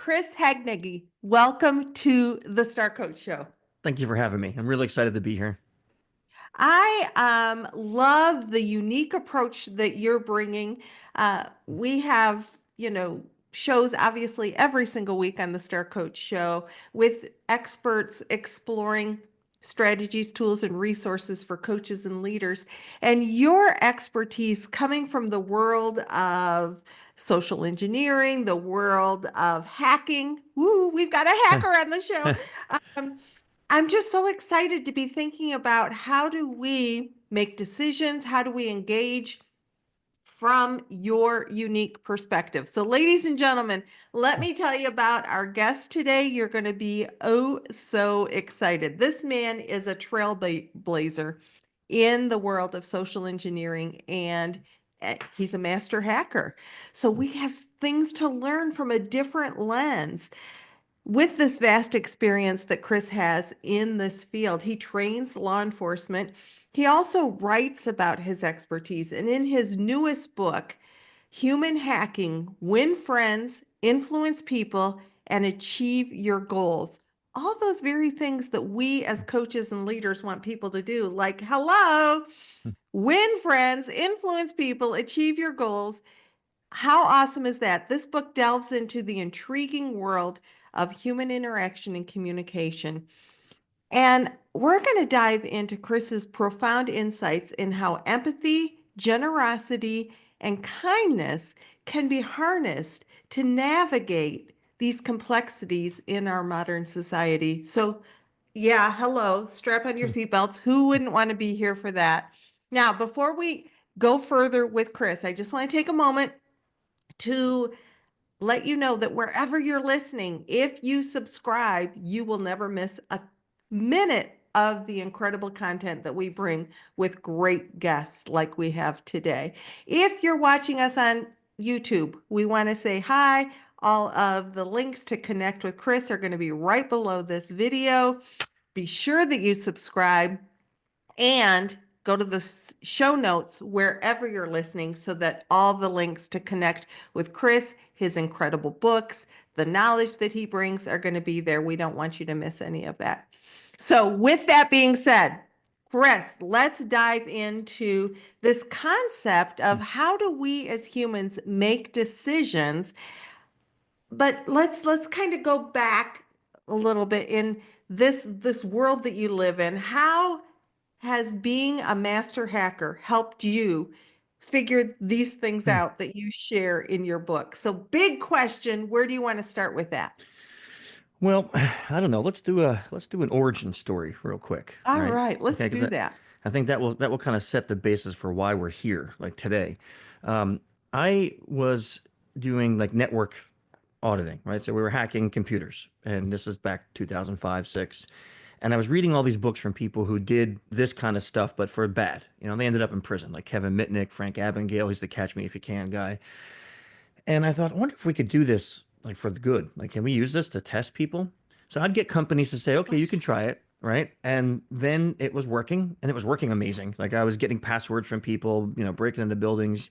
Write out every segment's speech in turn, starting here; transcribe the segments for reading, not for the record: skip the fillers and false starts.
Chris Hadnagy. Welcome to the Star Coach Show. Thank you for having me. I'm really excited to be here. I love the unique approach that you're bringing. We have, shows obviously every single week on the Star Coach Show with experts exploring strategies, tools, and resources for coaches and leaders. And your expertise coming from the world of social engineering, the world of hacking. Woo, we've got a hacker on the show. Um, I'm just so excited to be thinking about how do we make decisions? How do we engage from your unique perspective? So, ladies and gentlemen, let me tell you about our guest today. You're going to be oh so excited. This man is a trailblazer in the world of social engineering, and he's a master hacker. So, we have things to learn from a different lens. With this vast experience that Chris has in this field, he trains law enforcement. He also writes about his expertise. And in his newest book, Human Hacking: Win Friends, Influence People, and Achieve Your Goals, all those very things that we as coaches and leaders want people to do, like, hello, win friends, influence people, achieve your goals. How awesome is that? This book delves into the intriguing world of human interaction and communication. And we're going to dive into Chris's profound insights in how empathy, generosity, and kindness can be harnessed to navigate these complexities in our modern society. So, yeah, hello, strap on your seatbelts. Who wouldn't want to be here for that? Now, before we go further with Chris, I just want to take a moment to let you know that wherever you're listening, if you subscribe, you will never miss a minute of the incredible content that we bring with great guests like we have today. If you're watching us on YouTube, we want to say hi. All of the links to connect with Chris are going to be right below this video. Be sure that you subscribe and go to the show notes wherever you're listening so that all the links to connect with Chris, his incredible books, the knowledge that he brings are going to be there. We don't want you to miss any of that. So, with that being said, Chris, let's dive into this concept of how do we as humans make decisions. But let's kind of go back a little bit in this world that you live in. How has being a master hacker helped you figure these things Hmm. out that you share in your book? So, big question, where do you want to start with that? Well, I don't know. Let's do an origin story real quick, All right? right, let's Okay, because do that. I think that will kind of set the basis for why we're here, like today. Um, I was doing like network auditing, right? So we were hacking computers, and this is back 2005, 6. And I was reading all these books from people who did this kind of stuff, but for bad. They ended up in prison, like Kevin Mitnick, Frank Abagnale. He's the Catch Me If You Can guy. And I thought, I wonder if we could do this like for the good. Like, can we use this to test people? So I'd get companies to say, okay, you can try it, right? And then it was working, and it was working amazing. Like I was getting passwords from people, breaking into buildings.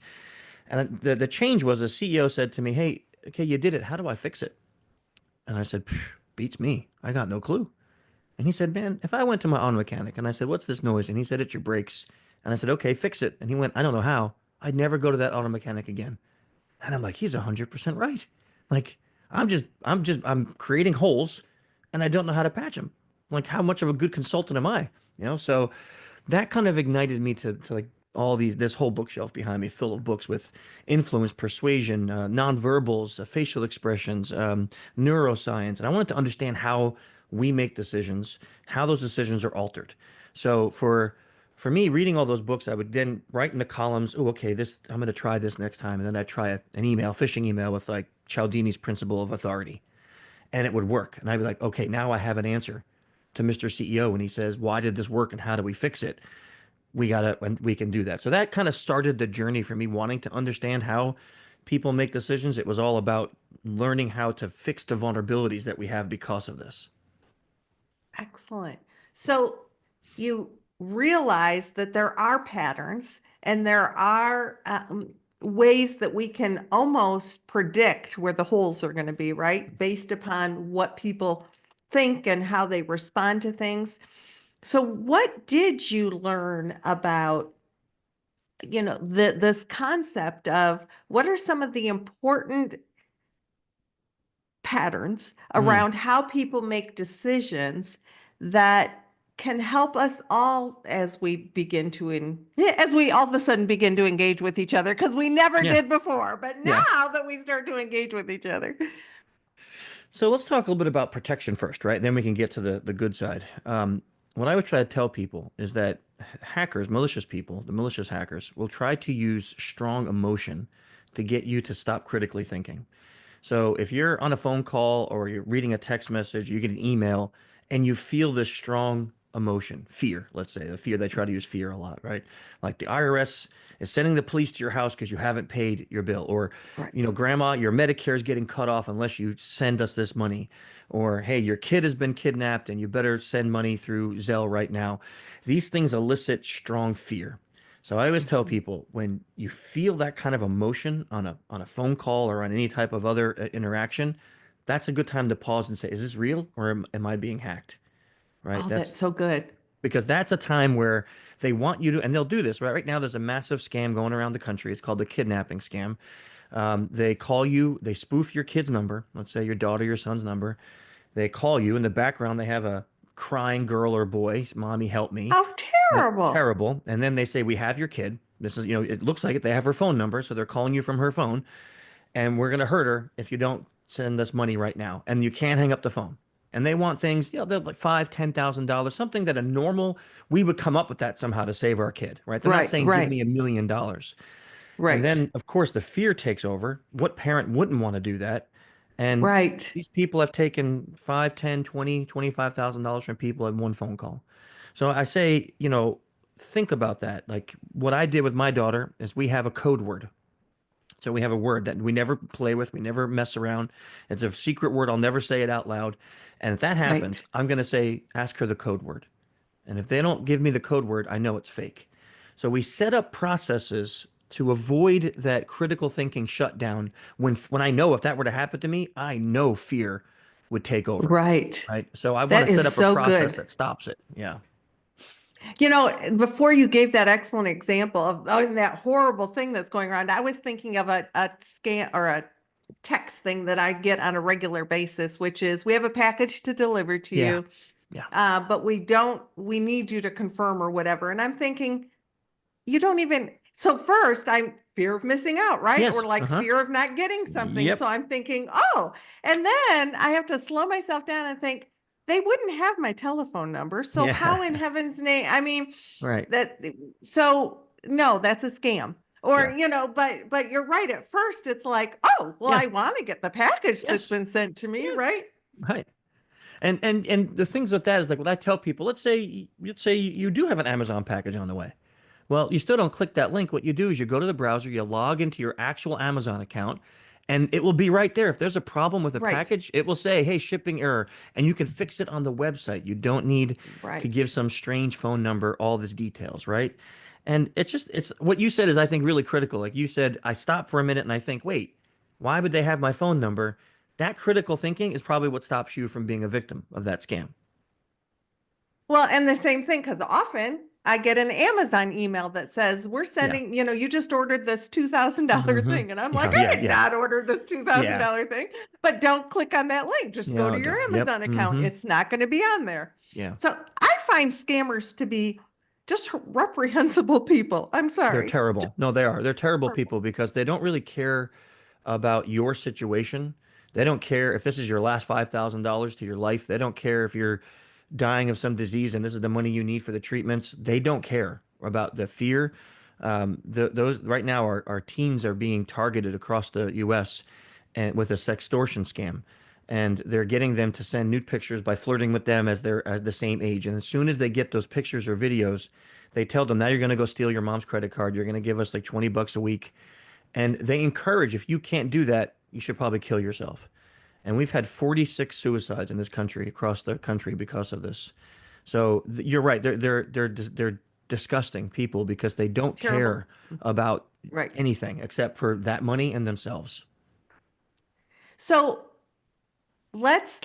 And the change was a CEO said to me, hey, okay, you did it. How do I fix it? And I said, beats me. I got no clue. And he said, man, if I went to my auto mechanic and I said, what's this noise? And he said, it's your brakes. And I said, okay, fix it. And he went, I don't know how. I'd never go to that auto mechanic again. And I'm like, he's 100% right. Like, I'm creating holes and I don't know how to patch them. Like, how much of a good consultant am I? So that kind of ignited me to like this whole bookshelf behind me full of books with influence, persuasion, nonverbals, facial expressions, neuroscience. And I wanted to understand how we make decisions, how those decisions are altered. So for me, reading all those books, I would then write in the columns, oh, okay, this I'm going to try this next time, and then I'd try an email, phishing email with like Cialdini's principle of authority, and it would work. And I'd be like, okay, now I have an answer to Mr. CEO when he says, why did this work and how do we fix it? And we can do that. So that kind of started the journey for me wanting to understand how people make decisions. It was all about learning how to fix the vulnerabilities that we have because of this. Excellent. So you realize that there are patterns and there are ways that we can almost predict where the holes are going to be, right? Based upon what people think and how they respond to things. So what did you learn about, this concept of what are some of the important patterns Mm, around how people make decisions that can help us all as we as we all of a sudden begin to engage with each other, because we never yeah, did before, but yeah. now that we start to engage with each other. So let's talk a little bit about protection first, right? Then we can get to the good side. What I would try to tell people is that hackers, malicious people, the malicious hackers, will try to use strong emotion to get you to stop critically thinking. So if you're on a phone call or you're reading a text message, you get an email, and you feel this strong emotion, fear, let's say, the fear, they try to use fear a lot, right? Like the IRS is sending the police to your house because you haven't paid your bill, or, Right. grandma, your Medicare is getting cut off unless you send us this money, or hey, your kid has been kidnapped and you better send money through Zelle right now. These things elicit strong fear. So I always tell Mhm. people, when you feel that kind of emotion on a phone call or on any type of other interaction, that's a good time to pause and say, is this real, or am I being hacked? Right? Oh, That's that's so good. because that's a time where they want you to, and they'll do this, right? Right now, there's a massive scam going around the country. It's called the kidnapping scam. They call you, they spoof your kid's number, let's say your daughter, your son's number. They call you. In the background, they have a crying girl or boy, mommy, help me. How terrible. Terrible. And then they say, we have your kid. This is, it looks like it. They have her phone number, so they're calling you from her phone, and we're going to hurt her if you don't send us money right now. And you can't hang up the phone. And they want things, they're like $5,000, $10,000, something that a normal, we would come up with that somehow to save our kid, right? They're not Right, saying, give right, me $1 million. And right, then, of course, the fear takes over. What parent wouldn't want to do that? And right, these people have taken 5, 10, 20, $25,000 from people in one phone call. So I say, think about that. Like what I did with my daughter is we have a code word. So we have a word that we never play with, we never mess around. It's a secret word. I'll never say it out loud. And if that happens, right. I'm going to say, ask her the code word. And if they don't give me the code word, I know it's fake. So we set up processes to avoid that critical thinking shutdown. When I know if that were to happen to me, I know fear would take over. Right. Right. So I want to That set is up a so process good. that stops it. Yeah. Before you gave that excellent example of that horrible thing that's going around, I was thinking of a scan or a text thing that I get on a regular basis, which is we have a package to deliver to Yeah. you, Yeah. but we need you to confirm or whatever. And I'm thinking, you don't even, so first I'm fear of missing out, right? Or Yes. like Uh-huh. fear of not getting something. So Yep. I'm thinking, oh, and then I have to slow myself down and think, they wouldn't have my telephone number. So how in Yeah. heaven's name? I mean, Right. that, so no, that's a scam. Or, Yeah. but you're right. At first it's like, oh, well, Yeah. I want to get the package that's Yes. been sent to me, Yeah. right? Right. And the things with that is like what I tell people, let's say you do have an Amazon package on the way. Well, you still don't click that link. What you do is you go to the browser, you log into your actual Amazon account, and it will be right there. If there's a problem with a Right. package, it will say, hey, shipping error, and you can fix it on the website. You don't need to Right. give some strange phone number all these details, right? And it's what you said is, I think, really critical. Like you said, I stop for a minute and I think, wait, why would they have my phone number? That critical thinking is probably what stops you from being a victim of that scam. Well, and the same thing, because often I get an Amazon email that says, we're Yeah. sending, you just ordered this $2,000 Hmm. thing. And I'm like, Yeah, I yeah, did yeah. not order this Yeah. $2,000 thing, but don't click on that link. Just go Yeah, to I'll your do. Yep. Amazon account. Hmm. It's not going to be on there. Yeah. So I find scammers to be just reprehensible people. I'm They're sorry. terrible. Just No, they are. They're terrible horrible. people because they don't really care about your situation. They don't care if this is your last $5,000 to your life. They don't care if you're dying of some disease and this is the money you need for the treatments. They don't care about the fear. Those right now, our teens are being targeted across the U.S. and with a sextortion scam, and they're getting them to send nude pictures by flirting with them as they're at the same age. And as soon as they get those pictures or videos, they tell them, now you're going to go steal your mom's credit card. You're going to give us like $20 a week. And they encourage, if you can't do that, you should probably kill yourself. And we've had 46 suicides in this country, across the country, because of this. So you're right. They're disgusting people because they don't Terrible. care about Right. anything except for that money and themselves. So let's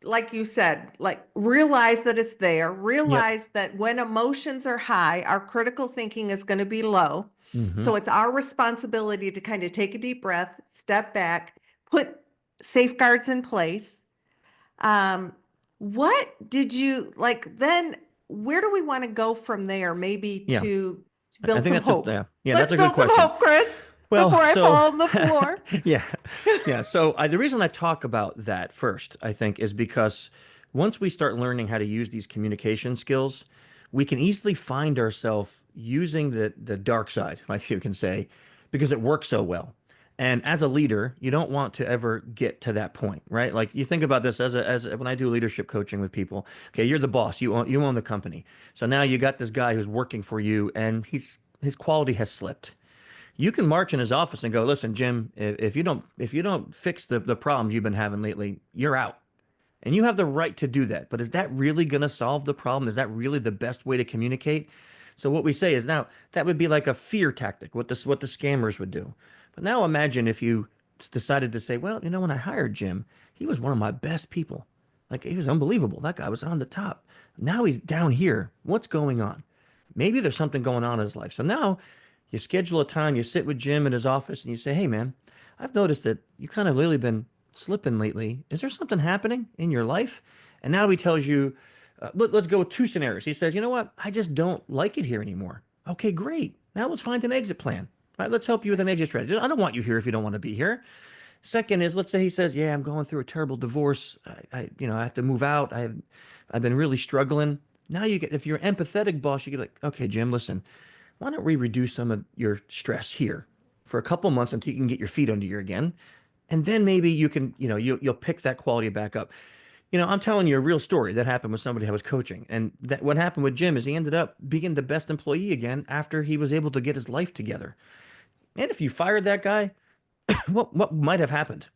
like you said, like realize that it's there, Yep. realize that when emotions are high, our critical thinking is going to be low. Hmm. So it's our responsibility to kind of take a deep breath, step back, put safeguards in place. Um, what did you like then? Where do we want to go from there? Maybe Yeah. to I build think some that's a hope. yeah, yeah, that's Let's a good build some question. hope, Chris, Well, before I so fall on the floor. yeah, yeah. So the reason I talk about that first, I think, is because once we start learning how to use these communication skills, we can easily find ourselves using the dark side, like you can say, because it works so well. And as a leader, you don't want to ever get to that point, right? Like you think about this when I do leadership coaching with people. Okay, you're the boss, you own the company. So now you got this guy who's working for you, and his quality has slipped. You can march in his office and go, listen, Jim, if you don't fix the problems you've been having lately, you're out. And you have the right to do that. But is that really going to solve the problem? Is that really the best way to communicate? So what we say is now that would be like a fear tactic, what the scammers would do. But now imagine if you decided to say, well, when I hired Jim, he was one of my best people. Like he was unbelievable. That guy was on the top. Now he's down here. What's going on? Maybe there's something going on in his life. So now you schedule a time, you sit with Jim in his office and you say, hey man, I've noticed that you kind of really been slipping lately. Is there something happening in your life? And now he tells you, let's go with two scenarios. He says, you know what? I just don't like it here anymore. Okay, great. Now let's find an exit plan. All right, let's help you with an exit strategy. I don't want you here if you don't want to be here. Second is, let's say he says, yeah, I'm going through a terrible divorce. I have to move out. I've been really struggling. Now if you're an empathetic boss, you get like, okay, Jim, listen, why don't we reduce some of your stress here for a couple months until you can get your feet under you again? And then maybe you can, you'll pick that quality back up. I'm telling you a real story that happened with somebody I was coaching. And that what happened with Jim is he ended up being the best employee again after he was able to get his life together. And if you fired that guy, what might have happened?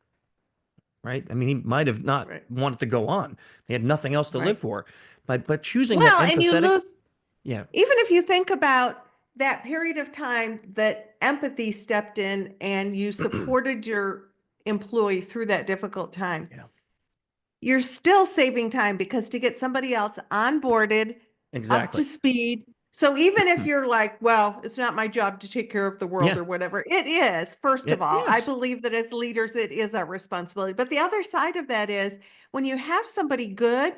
Right? I mean, he might have not Right. wanted to go on. He had nothing else to live Right. for. But choosing that Well, and you empathetic, lose, yeah, even if you think about that period of time that empathy stepped in and you supported your employee through that difficult time, yeah, you're still saving time because to get somebody else onboarded, up to exactly. speed. So even if you're like, well, it's not my job to take care of the world Yeah, or whatever, it is. First of all, I yes, believe that as leaders, it is our responsibility. But the other side of that is when you have somebody good,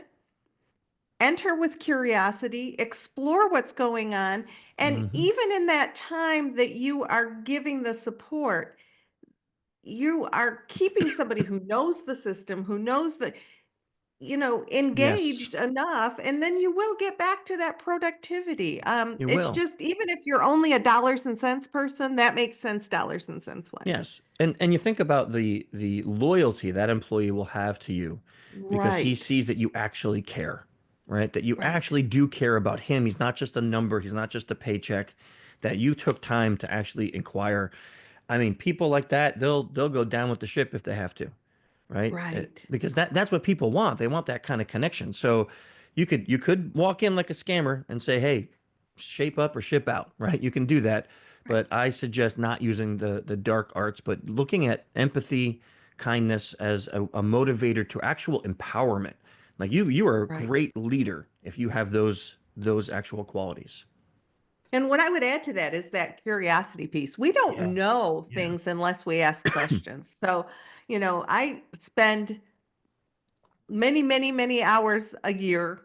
enter with curiosity, explore what's going on. And hmm, even in that time that you are giving the support, you are keeping somebody who knows the system, who knows that, yes, engaged enough, and then you will get back to that productivity. you It's will. just, even if you're only a dollars and cents person, that makes sense dollars and cents wise. Yes. And you think about the loyalty that employee will have to you because he Right, sees that you actually care, right? That you right, actually do care about him. He's not just a number, he's not just a paycheck, that you took time to actually inquire. I mean, people like that, they'll go down with the ship if they have to, right? right, Because that's what people want. They want that kind of connection. So you could walk in like a scammer and say, "Hey, shape up or ship out," right? You can do that, right, but I suggest not using the dark arts, but looking at empathy, kindness as a motivator to actual empowerment. Like you are a right. great leader if you have those actual qualities. And what I would add to that is that curiosity piece. We don't Yes. know Yeah. things unless we ask questions. So, I spend many, many, many hours a year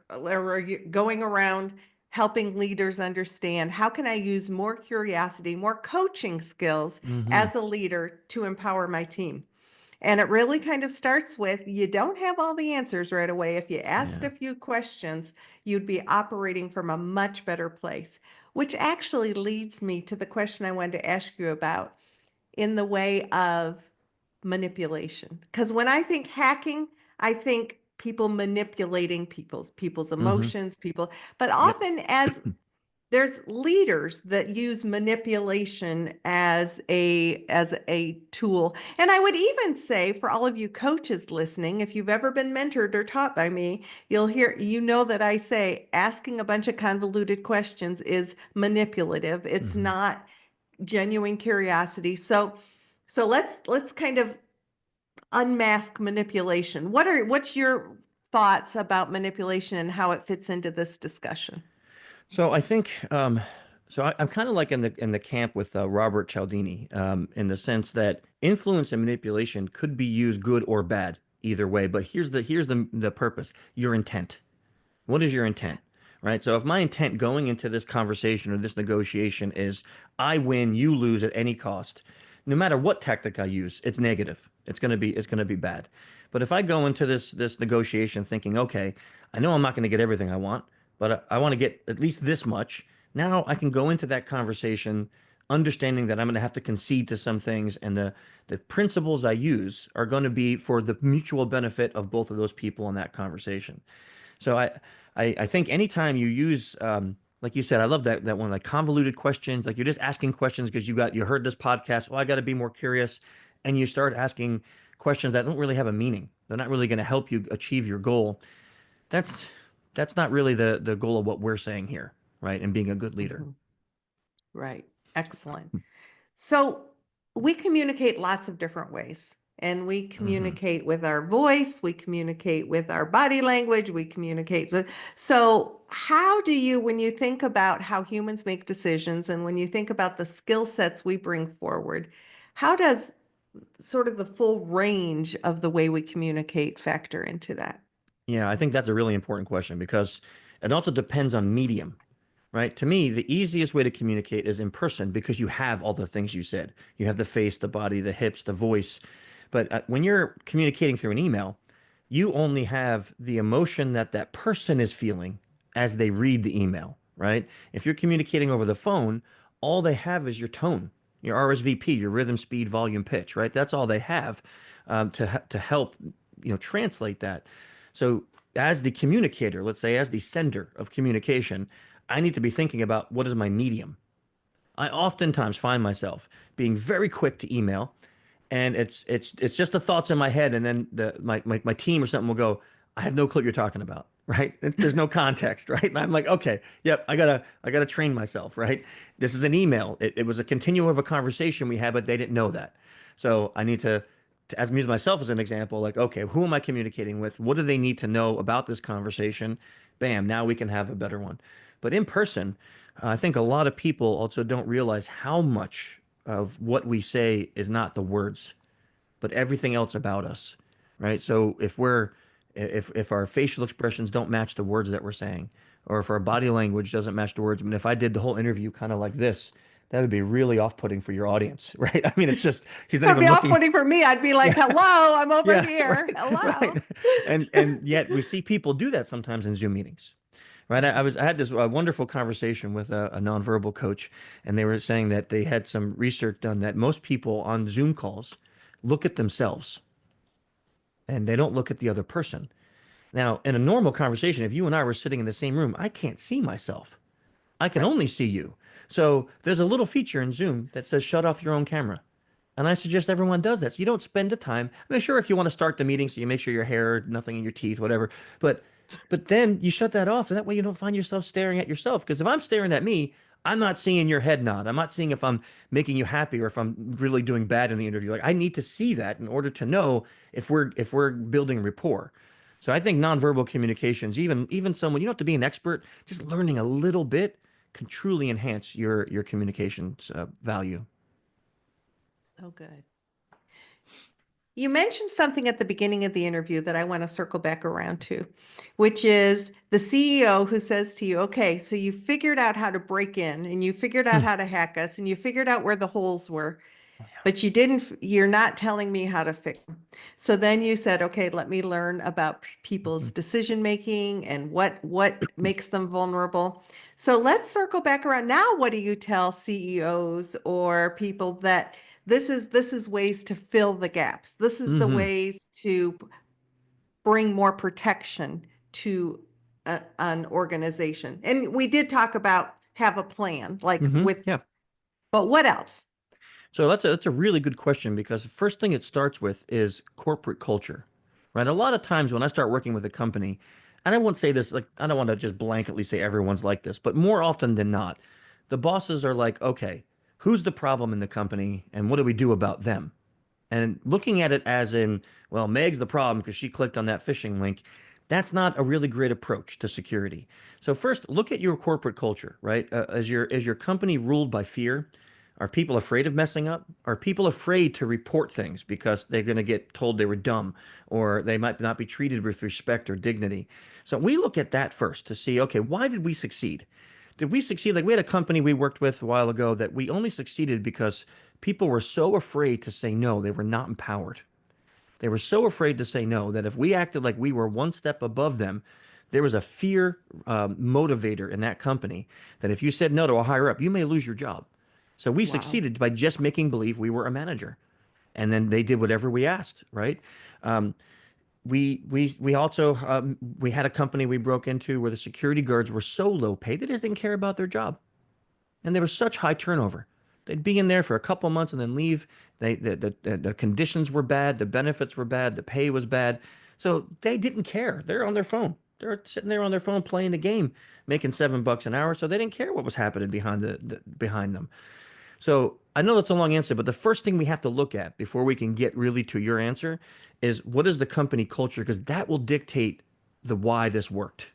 going around helping leaders understand how can I use more curiosity, more coaching skills Hmm. as a leader to empower my team. And it really kind of starts with you don't have all the answers right away. If you asked Yeah. a few questions, you'd be operating from a much better place, which actually leads me to the question I wanted to ask you about in the way of manipulation. Because when I think hacking, I think people manipulating people's Hmm. emotions, but Yep. often as there's leaders that use manipulation as a tool. And I would even say for all of you coaches listening, if you've ever been mentored or taught by me, that I say asking a bunch of convoluted questions is manipulative. It's Hmm. not genuine curiosity. So let's kind of unmask manipulation. What's your thoughts about manipulation and how it fits into this discussion? So I think I'm kind of like in the camp with Robert Cialdini, in the sense that influence and manipulation could be used good or bad either way. But here's the purpose: your intent. What is your intent? Right? So if my intent going into this conversation or this negotiation is I win, you lose at any cost, no matter what tactic I use, it's negative. It's going to be bad. But if I go into this negotiation thinking, okay, I know I'm not going to get everything I want, but I want to get at least this much. Now I can go into that conversation understanding that I'm going to have to concede to some things, and the principles I use are going to be for the mutual benefit of both of those people in that conversation. So I think anytime you use, like you said, I love that one, like convoluted questions, like you're just asking questions because you heard this podcast. Well, I got to be more curious, and you start asking questions that don't really have a meaning. They're not really going to help you achieve your goal. That's that's not really the goal of what we're saying here, right? And being a good leader. Mhm. Right. Excellent. So we communicate lots of different ways. And we Hmm. communicate with our voice, we communicate with our body language, we communicate with. So, how do you, when you think about how humans make decisions and when you think about the skill sets we bring forward, how does sort of the full range of the way we communicate factor into that? Yeah, I think that's a really important question because it also depends on medium, right? To me, the easiest way to communicate is in person because you have all the things you said. You have the face, the body, the hips, the voice. But when you're communicating through an email, you only have the emotion that that person is feeling as they read the email, right? If you're communicating over the phone, all they have is your tone, your RSVP, your rhythm, speed, volume, pitch, right? That's all they have to help translate that. So as the communicator, let's say as the sender of communication, I need to be thinking about what is my medium. I oftentimes find myself being very quick to email, and it's just the thoughts in my head, and then my team or something will go, I have no clue what you're talking about, right? There's no context, right? And I'm like, okay, yep, I gotta train myself, right? This is an email. It was a continuum of a conversation we had, but they didn't know that. So I need to as me myself as an example, like, okay, who am I communicating with? What do they need to know about this conversation? Bam, now we can have a better one. But in person, I think a lot of people also don't realize how much of what we say is not the words, but everything else about us, right? So if our facial expressions don't match the words that we're saying, or if our body language doesn't match the words, I mean, if I did the whole interview kind of like this, that would be really off-putting for your audience, right? I mean, it's just he's not That'd even be looking. off-putting for me. I'd be like, Yeah, hello, I'm over yeah, here. right, right. Hello. And yet we see people do that sometimes in Zoom meetings. Right. I had this wonderful conversation with a nonverbal coach, and they were saying that they had some research done that most people on Zoom calls look at themselves and they don't look at the other person. Now, in a normal conversation, if you and I were sitting in the same room, I can't see myself. I can Right. only see you. So there's a little feature in Zoom that says shut off your own camera. And I suggest everyone does that. So you don't spend the time. I mean, sure, if you want to start the meeting, so you make sure your hair, nothing in your teeth, whatever. But then you shut that off. And that way you don't find yourself staring at yourself. Because if I'm staring at me, I'm not seeing your head nod. I'm not seeing if I'm making you happy or if I'm really doing bad in the interview. Like I need to see that in order to know if we're building rapport. So I think nonverbal communications, even someone, you don't have to be an expert, just learning a little bit can truly enhance your communications value. So good. You mentioned something at the beginning of the interview that I want to circle back around to, which is the CEO who says to you, okay, so you figured out how to break in and you figured out Hmm. how to hack us and you figured out where the holes were, but you're not telling me how to fix them. So then you said, okay, let me learn about people's Mhm. decision making and what makes them vulnerable. So let's circle back around. Now, what do you tell CEOs or people that this is ways to fill the gaps? This is the Hmm. ways to bring more protection to an organization. And we did talk about have a plan, like with, Yeah. but what else? So that's a really good question because the first thing it starts with is corporate culture, right? A lot of times when I start working with a company, and I won't say this like I don't want to just blanketly say everyone's like this, but more often than not, the bosses are like, okay, who's the problem in the company and what do we do about them? And looking at it as in, well, Meg's the problem because she clicked on that phishing link, that's not a really great approach to security. So first, look at your corporate culture, right? Is your company ruled by fear? Are people afraid of messing up? Are people afraid to report things because they're going to get told they were dumb or they might not be treated with respect or dignity? So we look at that first to see, okay, why did we succeed? Did we succeed? Like we had a company we worked with a while ago that we only succeeded because people were so afraid to say no, they were not empowered. They were so afraid to say no that if we acted like we were one step above them, there was a fear motivator in that company that if you said no to a higher up, you may lose your job. So we Wow. succeeded by just making believe we were a manager. And then they did whatever we asked, right? Um, we also we had a company we broke into where the security guards were so low paid they just didn't care about their job, and there was such high turnover. They'd be in there for a couple months and then leave. The conditions were bad, the benefits were bad, the pay was bad, so they didn't care. They're on their phone. They're sitting there on their phone playing the game, making $7 an hour. So they didn't care what was happening behind them. So I know that's a long answer, but the first thing we have to look at before we can get really to your answer is what is the company culture? Because that will dictate the why this worked,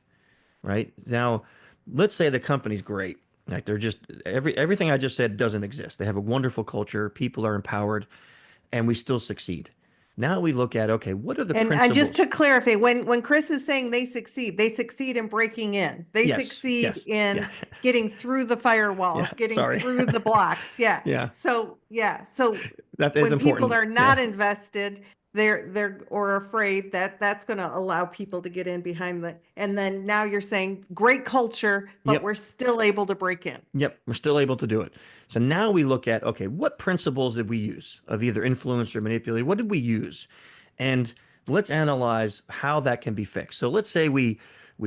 right? Now, let's say the company's great. Like they're just everything I just said doesn't exist. They have a wonderful culture, people are empowered, and we still succeed. Now we look at, okay, what are the And just principles? to clarify, when Chris is saying they succeed in breaking in. They Yes, succeed yes, yeah, in getting through the yeah. firewalls, getting Sorry. through the blocks. Yeah. Yeah, So yeah. So that is when people important. are Yeah. not invested, they're or afraid that that's going to allow people to get in behind the, and then now you're saying great culture, but Yep. we're still able to break in. Yep, we're still able to do it. So now we look at, okay, what principles did we use of either influence or manipulate? What did we use? And let's analyze how that can be fixed. So let's say we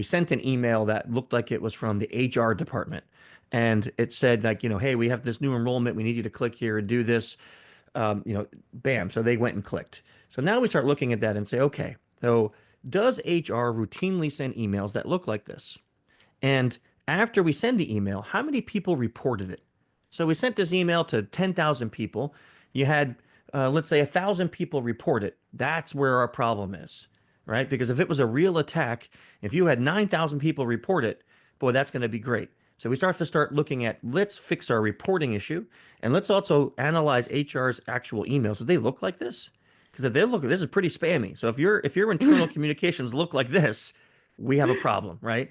sent an email that looked like it was from the HR department and it said like, hey, we have this new enrollment. We need you to click here and do this. Bam. So they went and clicked. So now we start looking at that and say, okay, so does HR routinely send emails that look like this? And after we send the email, how many people reported it? So we sent this email to 10,000 people. You had, let's say, 1,000 people report it. That's where our problem is, right? Because if it was a real attack, if you had 9,000 people report it, boy, that's going to be great. So we start looking at let's fix our reporting issue, and let's also analyze HR's actual emails. Do they look like this? Because if they look, this is pretty spammy. So if your internal communications look like this, we have a problem, right?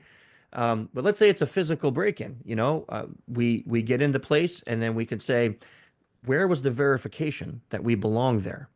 But let's say it's a physical break-in. We get into place, and then we could say, where was the verification that we belong there?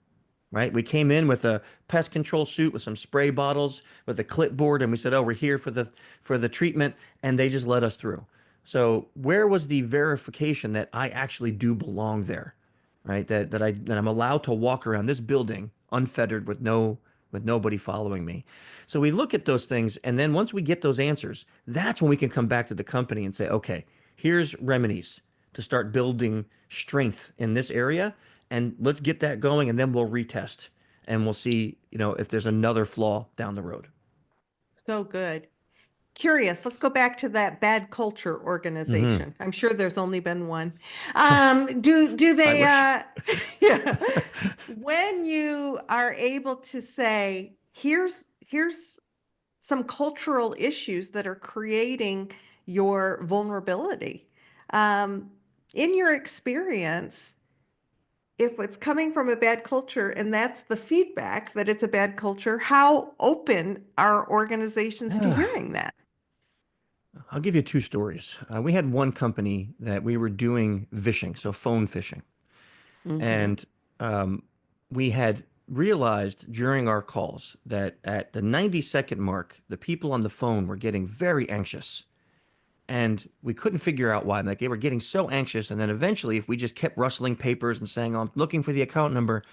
Right? We came in with a pest control suit with some spray bottles with a clipboard, and we said, "Oh, we're here for the treatment," and they just let us through. So where was the verification that I actually do belong there? Right? That I'm allowed to walk around this building unfettered with nobody following me. So we look at those things, and then once we get those answers, that's when we can come back to the company and say, okay, here's remedies to start building strength in this area, and let's get that going, and then we'll retest and we'll see, if there's another flaw down the road. So good. Curious, let's go back to that bad culture Hmm. organization. I'm sure there's only been one. Do I they wish. yeah. When you are able to say, here's some cultural issues that are creating your vulnerability. Um, in your experience, if it's coming from a bad culture and that's the feedback that it's a bad culture, how open are organizations to hearing that? I'll give you two stories. We had one company that we were doing phishing, so phone phishing. Hmm. And we had realized during our calls that at the 90-second mark, the people on the phone were getting very anxious. And we couldn't figure out why. Like they were getting so anxious. And then eventually, if we just kept rustling papers and saying, "Oh, I'm looking for the account number,"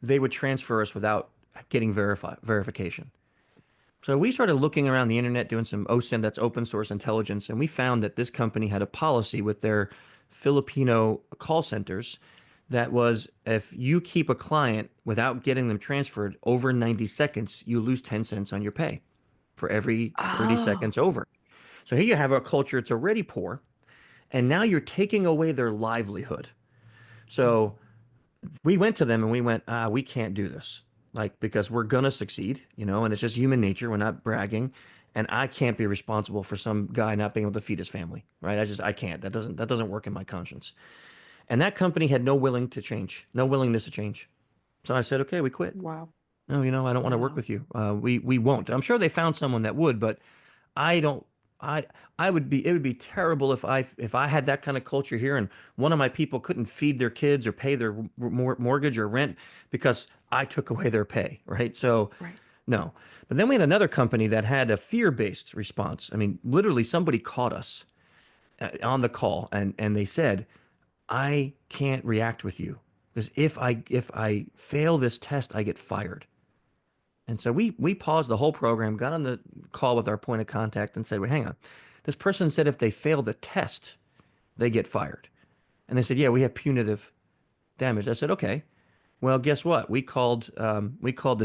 they would transfer us without getting verification. So we started looking around the internet, doing some OSINT, that's open source intelligence, and we found that this company had a policy with their Filipino call centers that was if you keep a client without getting them transferred over 90 seconds, you lose 10 cents on your pay for every 30 Oh, seconds over. So here you have a culture, it's already poor, And now you're taking away their livelihood. So we went to them and we went, we can't do this. Like, because we're gonna succeed, and it's just human nature. We're not bragging. And I can't be responsible for some guy not being able to feed his family, right? I can't. That doesn't work in my conscience. And that company had no willingness to change. So I said, okay, we quit. Wow. No, I don't want to work Wow. with you. We won't. I'm sure they found someone that would, but I don't. I I would be. It would be terrible if I had that kind of culture here, and one of my people couldn't feed their kids or pay their mortgage or rent because I took away their pay, right? So Right. no. But then we had another company that had a fear-based response. I mean, literally, somebody caught us on the call, and they said, "I can't react with you because if I fail this test, I get fired." And so we paused the whole program, got on the call with our point of contact and said, wait, hang on. This person said if they fail the test, they get fired. And they said, yeah, we have punitive damage. I said, okay. Well, guess what? We called the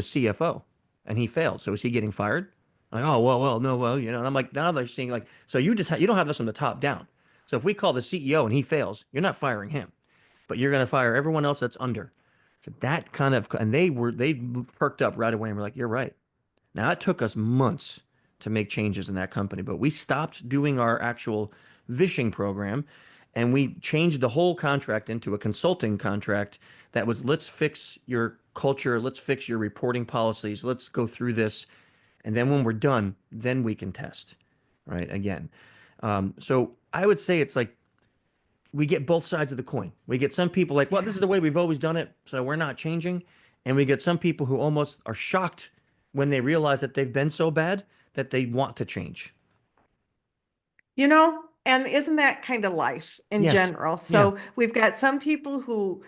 CFO and he failed. So is he getting fired? Like, oh, well, no, well, and I'm like, now they're seeing like, so you don't have this from the top down. So if we call the CEO and he fails, you're not firing him, but you're going to fire everyone else that's under. So that kind of, and they perked up right away and were like, you're right. Now, it took us months to make changes in that company, but we stopped doing our actual vishing program and we changed the whole contract into a consulting contract that was let's fix your culture, let's fix your reporting policies, let's go through this. And then when we're done, then we can test, right? Again. So I would say it's like we get both sides of the coin. We get some people like, well, this is Yeah. the way we've always done it, so we're not changing. And we get some people who almost are shocked when they realize that they've been so bad that they want to change. And isn't that kind of life in Yes. general? Yeah. So we've got some people who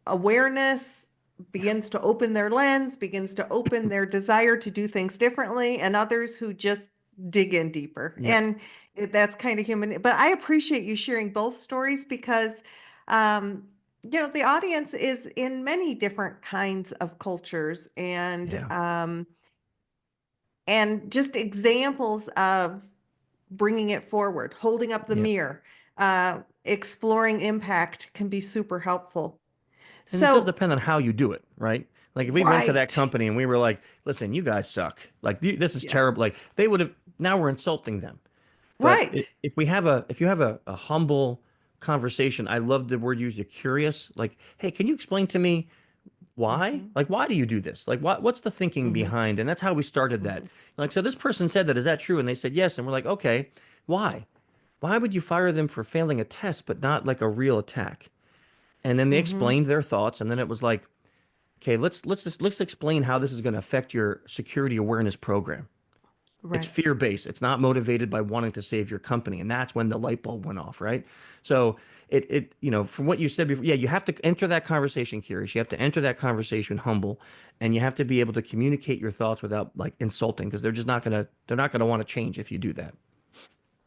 awareness begins to open their lens, begins to open their desire to do things differently, and others who just dig in deeper. Yeah. And that's kind of human. But I appreciate you sharing both stories because, um, the audience is in many different kinds of cultures Yeah. and just examples of bringing it forward, holding up the Yeah. mirror, exploring impact can be super helpful. And it does So, depend on how you do it, right? Like if we went to that right, company and we were like, listen, you guys suck. Like this is yeah, terrible. Like they would have now we're insulting them. But right. if you have a humble conversation, I love the word used, you're curious. Like, hey, can you explain to me why? Hmm. Like, why do you do this? Like, what's the thinking Hmm. behind? And that's how we started that. Hmm. Like, so this person said that. Is that true? And they said yes. And we're like, okay, why? Why would you fire them for failing a test, but not like a real attack? And then they Hmm. explained their thoughts, and then it was like, okay, let's explain how this is going to affect your security awareness program. It's Right. fear based. It's not motivated by wanting to save your company. And that's when the light bulb went off, right? So from what you said before, yeah, you have to enter that conversation curious. You have to enter that conversation humble, and you have to be able to communicate your thoughts without like insulting, because they're not gonna want to change if you do that.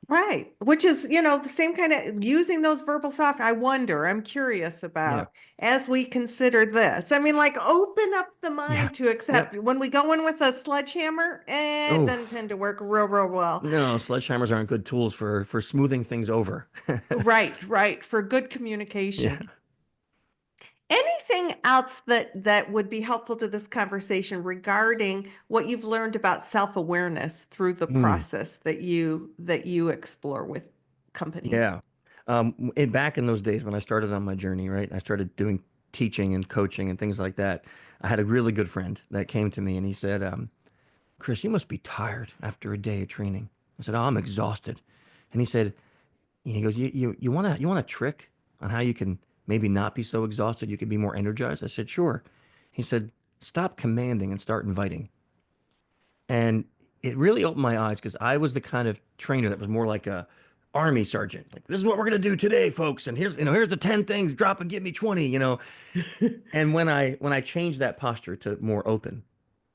Right. Which is, the same kind of using those verbal software. I'm curious Yeah. about as we consider this. I mean, like open up the Yeah. mind to Yep. accept when we go in with a sledgehammer, it Oh, doesn't tend to work real, real well. no, sledgehammers aren't good tools for smoothing things over. Right, right, for good Yeah. communication. Anything else that would be helpful to this conversation regarding what you've learned about self-awareness through the Mm. process that you explore with companies? Yeah. Back in those days when I started on my journey, right? I started doing teaching and coaching and things like that. I had a really good friend that came to me and he said, Chris, you must be tired after a day of training. I said, oh, I'm exhausted. And he goes, you want a trick on how you can maybe not be so exhausted? You can be more energized. I said, sure. He said, stop commanding and start inviting. And it really opened my eyes because I was the kind of trainer that was more like a army sergeant. Like, this is what we're gonna do today, folks. And here's the 10 things, drop and give me 20. And when I changed that posture to more open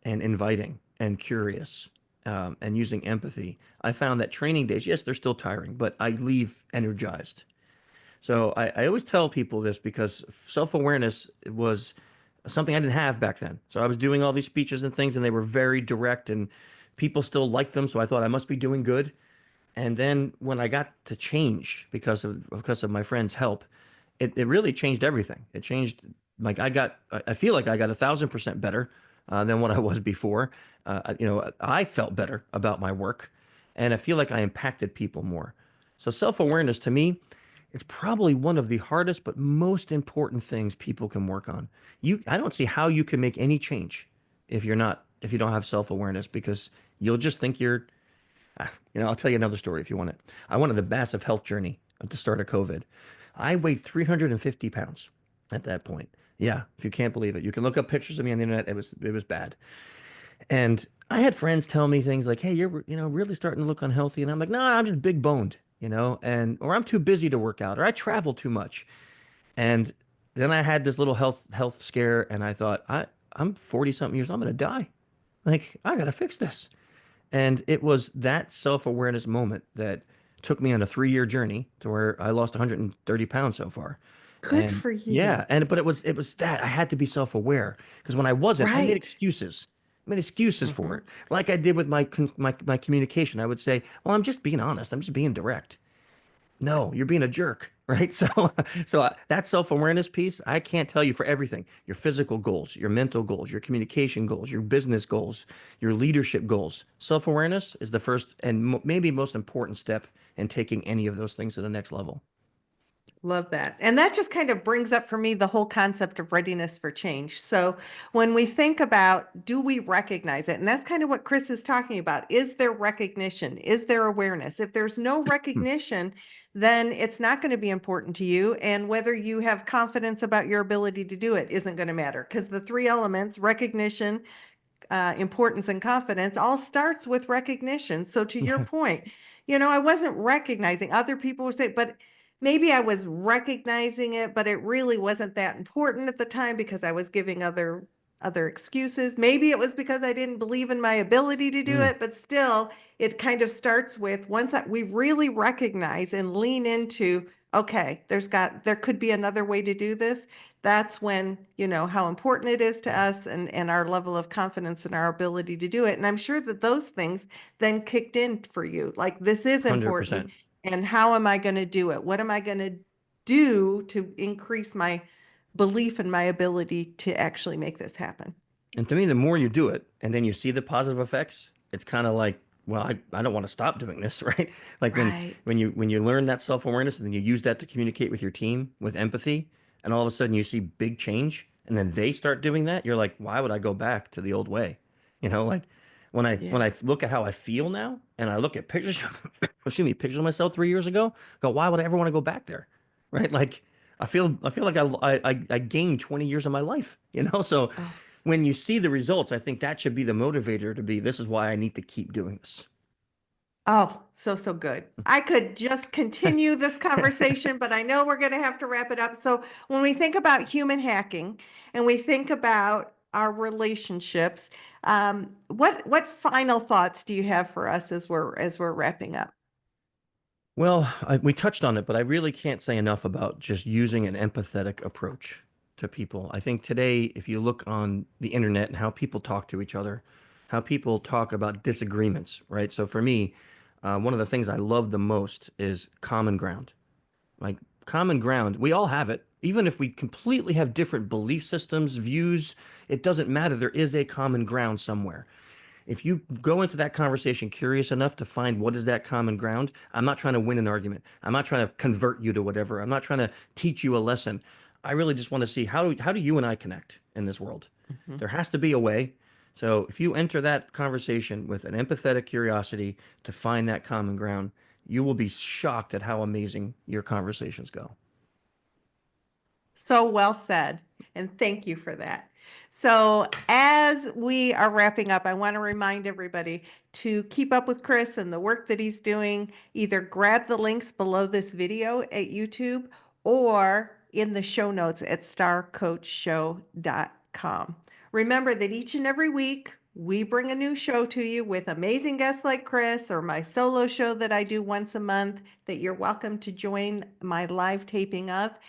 and inviting and curious, and using empathy, I found that training days, yes, they're still tiring, but I leave energized. So I always tell people this because self-awareness was something I didn't have back then. So I was doing all these speeches and things, and they were very direct, and people still liked them. So I thought I must be doing good. And then when I got to change because of my friend's help, it really changed everything. It changed like I feel like I got 1,000% better than what I was before. I felt better about my work, and I feel like I impacted people more. So self-awareness to me, it's probably one of the hardest but most important things people can work on. I don't see how you can make any change if you don't have self-awareness because you'll just think I'll tell you another story if you want it. I went on the massive health journey at the start of COVID. I weighed 350 pounds at that point. Yeah, if you can't believe it, you can look up pictures of me on the internet. It was bad. And I had friends tell me things like, "Hey, you're really starting to look unhealthy," and I'm like, "No, I'm just big boned, and or I'm too busy to work out, or I travel too much." And then I had this little health scare, and I thought, I'm 40 something years, old. I'm gonna die. Like I gotta fix this. And it was that self-awareness moment that took me on a 3-year journey to where I lost 130 pounds so far. Good And for yeah, you. but it was that I had to be self-aware because when I wasn't, I made Right. excuses. I made excuses for Hmm. it. Like I did with my communication. I would say, "Well, I'm just being honest. I'm just being direct." No, you're being a jerk, right? So that self-awareness piece, I can't tell you for everything. Your physical goals, your mental goals, your communication goals, your business goals, your leadership goals. Self-awareness is the first and maybe most important step in taking any of those things to the next level. Love that. And that just kind of brings up for me the whole concept of readiness for change. So when we think about, do we recognize it? And that's kind of what Chris is talking about. Is there recognition? Is there awareness? If there's no Hmm. recognition, then it's not going to be important to you. And whether you have confidence about your ability to do it isn't going to matter because the three elements, recognition, importance and confidence all starts with recognition. So to your Yeah. point, I wasn't recognizing other people would say, but maybe I was recognizing it, but it really wasn't that important at the time because I was giving other excuses. Maybe it was because I didn't believe in my ability to do Mm, it, but still it kind of starts with we really recognize and lean into, okay, there could be another way to do this. That's when how important it is to us and our level of confidence in our ability to do it. And I'm sure that those things then kicked in for you. Like, this is important. 100%. And how am I going to do it? What am I going to do to increase my belief in my ability to actually make this happen? And to me, the more you do it and then you see the positive effects, it's kind of like, well, I don't want to stop doing this, right? Like when Right. you learn that self-awareness and then you use that to communicate with your team with empathy, and all of a sudden you see big change, and then they start doing that, you're like, why would I go back to the old way? Like when Yeah. I look at how I feel now and I look at pictures, excuse me, pictures of myself 3 years ago, go, why would I ever want to go back there? Right? Like I feel like I gained 20 years of my life, So Oh. when you see the results, I think that should be the motivator to be, this is why I need to keep doing this. Oh, so, so good. I could just continue this conversation, but I know we're going to have to wrap it up. So, when we think about human hacking and we think about our relationships, what final thoughts do you have for us as we're wrapping up? Well, we touched on it, but I really can't say enough about just using an empathetic approach to people. I think today, if you look on the internet and how people talk to each other, how people talk about disagreements, right? So for me, one of the things I love the most is common ground. Like common ground, we all have it. Even if we completely have different belief systems, views, it doesn't matter. There is a common ground somewhere. If you go into that conversation curious enough to find what is that common ground, I'm not trying to win an argument. I'm not trying to convert you to whatever. I'm not trying to teach you a lesson. I really just want to see how do you and I connect in this world? Mhm. There has to be a way. So if you enter that conversation with an empathetic curiosity to find that common ground, you will be shocked at how amazing your conversations go. So well said. And thank you for that. So, as we are wrapping up, I want to remind everybody to keep up with Chris and the work that he's doing. Either grab the links below this video at YouTube or in the show notes at starcoachshow.com. Remember that each and every week we bring a new show to you with amazing guests like Chris or my solo show that I do once a month that you're welcome to join my live taping of,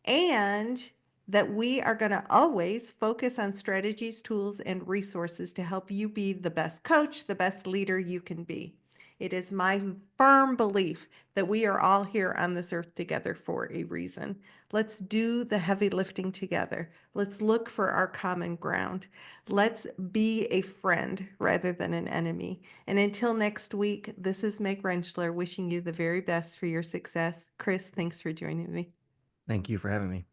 and that we are going to always focus on strategies, tools, and resources to help you be the best coach, the best leader you can be. It is my firm belief that we are all here on this earth together for a reason. Let's do the heavy lifting together. Let's look for our common ground. Let's be a friend rather than an enemy. And until next week, this is Meg Rentschler wishing you the very best for your success. Chris, thanks for joining me. Thank you for having me.